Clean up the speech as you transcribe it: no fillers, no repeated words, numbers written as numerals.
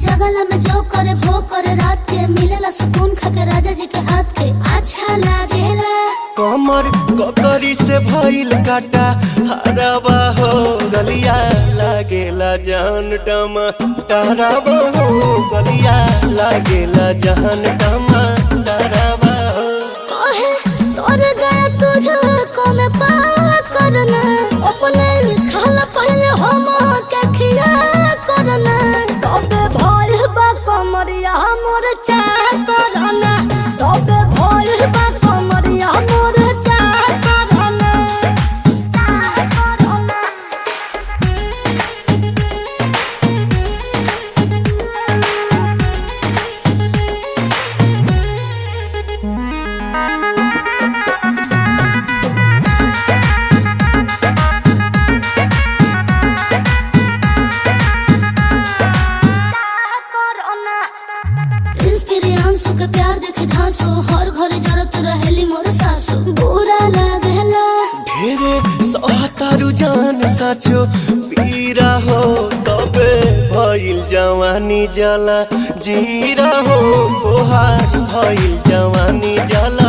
जगला में जो करे वो करे रात के मिलेला सुकून खाके राजा जी के हाथ के अच्छा लागेला। कमर ककरी से भइल काटा हराबा हो गलिया लागेला जान टमा डराबा हो गलिया लागेला जान टमा डराबा हो। कहे तोर गया तुझको मैं पार करना अपने खाला पहले हम के खिया करना तबे भइल बा कमरिया मोर चाह करना तबे भइल बा कमरिया मोर चाह करना चाह करना। प्रियांशु के प्यार देखे धांसो हर घरे जरत रहेली मोर सासु बुरा लागेला। ढेरे सहतारू जान साचो पीरा हो तबे भइल जवानी जला जीरा हो तोहार भइल जवानी जला।